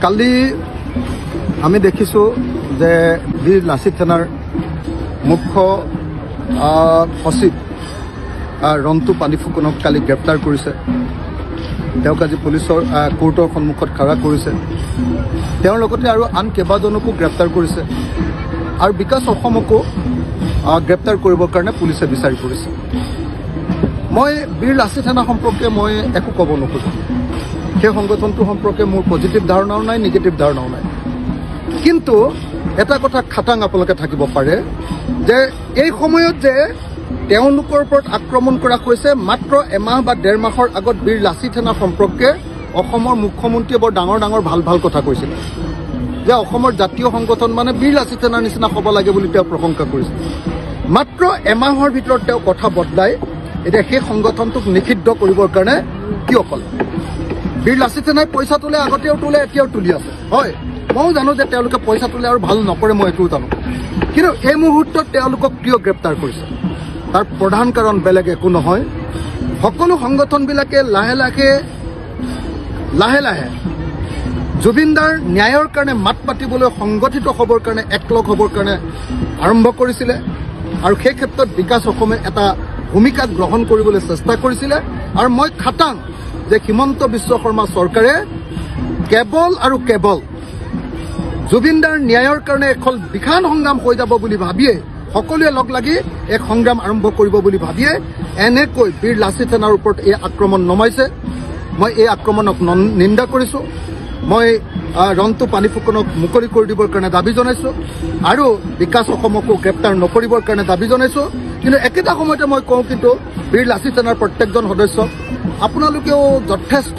কালি আমি দেখিছোঁ যে বীৰ লাচিত সেনাৰ মুখ্য সচিব ৰন্তু পানী ফুকনক কালি গ্ৰেপ্তাৰ কৰিছে। তেওঁক আজি পুলিচৰ কোৰ্টৰ সন্মুখত খাৰা কৰিছে। তেওঁৰ লগতে আৰু আন কেইবাজনকো গ্ৰেপ্তাৰ কৰিছে আৰু বিকাশ অসমকো গ্ৰেপ্তাৰ কৰিবৰ কাৰণে পুলিচে বিচাৰি ফুৰিছে। মই বীৰ লাচিত সেনা সম্পৰ্কে মই একো ক'ব নোখোজোঁ। সেই সংগঠনটো সম্পৰ্কে মোৰ পজিটিভ ধাৰণাও নাই, নিগেটিভ ধাৰণাও নাই। কিন্তু এটা কথা খাটাং আপোনালোকে থাকিব পাৰে যে এই সময়ত যে তেওঁলোকৰ ওপৰত আক্ৰমণ কৰা হৈছে, মাত্ৰ এমাহ বা ডেৰ মাহৰ আগত বীৰ লাচিত সেনা সম্পৰ্কে অসমৰ মুখ্যমন্ত্ৰীয়ে বৰ ডাঙৰ ডাঙৰ ভাল ভাল কথা কৈছিলে যে অসমৰ জাতীয় সংগঠন মানে বীৰ লাচিত সেনাৰ নিচিনা হ'ব লাগে বুলি তেওঁ প্ৰশংসা কৰিছিল। মাত্ৰ এমাহৰ ভিতৰত তেওঁ কথা বদলাই এতিয়া সেই সংগঠনটোক নিষিদ্ধ কৰিবৰ কাৰণে কিয় ক'লে? বীৰ লাচিত সেনাই পইচা তোলে, আগতেও তোলে, এতিয়াও তুলি আছে। হয়, ময়ো জানো যে তেওঁলোকে পইচা তোলে আৰু ভাল নকৰে, মই এইটোও জানো। কিন্তু এই মুহূৰ্তত তেওঁলোকক কিয় গ্ৰেপ্তাৰ কৰিছে তাৰ প্ৰধান কাৰণ বেলেগ একো নহয়। সকলো সংগঠনবিলাকে লাহে লাহে জুবিনদাৰ ন্যায়ৰ কাৰণে মাত পাতিবলৈ সংগঠিত হ'বৰ কাৰণে একলগ হ'বৰ কাৰণে আৰম্ভ কৰিছিলে আৰু সেই ক্ষেত্ৰত বিকাশ অসমে এটা ভূমিকা গ্ৰহণ কৰিবলৈ চেষ্টা কৰিছিলে। আৰু মই খাটাং যে হিমন্ত বিশ্ব শৰ্মা চৰকাৰে কেৱল আৰু কেৱল জুবিনদাৰ ন্যায়ৰ কাৰণে এখন বিশাল সংগ্ৰাম হৈ যাব বুলি ভাবিয়ে, সকলোৱে লগ লাগি এক সংগ্ৰাম আৰম্ভ কৰিব বুলি ভাবিয়ে এনেকৈ বীৰ লাচিত সেনাৰ ওপৰত এই আক্ৰমণ নমাইছে। মই এই আক্ৰমণক নিন্দা কৰিছোঁ। মই ৰন্তু পানী ফুকনক মুকলি কৰি দিবৰ কাৰণে দাবী জনাইছোঁ আৰু বিকাশ অসমকো গ্ৰেপ্তাৰ নকৰিবৰ কাৰণে দাবী জনাইছোঁ। কিন্তু একেটা সময়তে মই কওঁ, কিন্তু বীৰ লাচিত সেনাৰ প্ৰত্যেকজন সদস্য আপোনালোকেও যথেষ্ট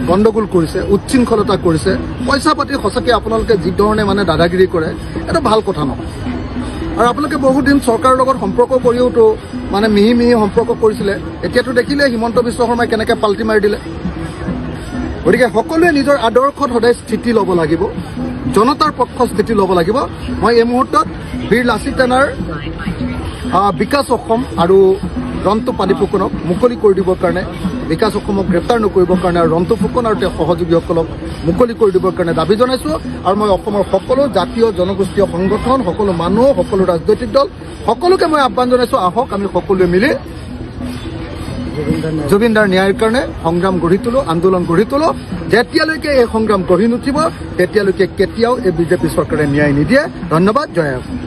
গণ্ডগোল কৰিছে, উচ্ছৃংখলতা কৰিছে, পইচা পাতি সঁচাকৈ আপোনালোকে যিধৰণে মানে দাদাগিৰি কৰে, এটা ভাল কথা নহয়। আৰু আপোনালোকে বহুত দিন চৰকাৰৰ লগত সম্পৰ্ক কৰিওতো মানে মিহি সম্পৰ্ক কৰিছিলে। এতিয়াতো দেখিলে হিমন্ত বিশ্ব শৰ্মাই কেনেকৈ পাল্টি মাৰি দিলে। গতিকে সকলোৱে নিজৰ আদৰ্শত সদায় স্থিতি ল'ব লাগিব, জনতাৰ পক্ষত স্থিতি ল'ব লাগিব। মই এই মুহূৰ্তত বীৰ লাচিত সেনাৰ বিকাশ অসম আৰু ৰন্তু পানী ফুকনক মুকলি কৰি দিবৰ কাৰণে, বিকাশ অসমক গ্ৰেপ্তাৰ নকৰিবৰ কাৰণে আৰু ৰন্তু ফুকন আৰু তেওঁৰ সহযোগীসকলক মুকলি কৰি দিবৰ কাৰণে দাবী জনাইছোঁ। আৰু মই অসমৰ সকলো জাতীয় জনগোষ্ঠীয় সংগঠন, সকলো মানুহ, সকলো ৰাজনৈতিক দল, সকলোকে মই আহ্বান জনাইছোঁ, আহক আমি সকলোৱে মিলি জুবিনদাৰ ন্যায়ৰ কাৰণে সংগ্ৰাম গঢ়ি তোলো, আন্দোলন গঢ়ি তোলো। যেতিয়ালৈকে এই সংগ্ৰাম গঢ়ি নুঠিব তেতিয়ালৈকে কেতিয়াও এই বিজেপি চৰকাৰে ন্যায় নিদিয়ে। ধন্যবাদ। জয় অসম।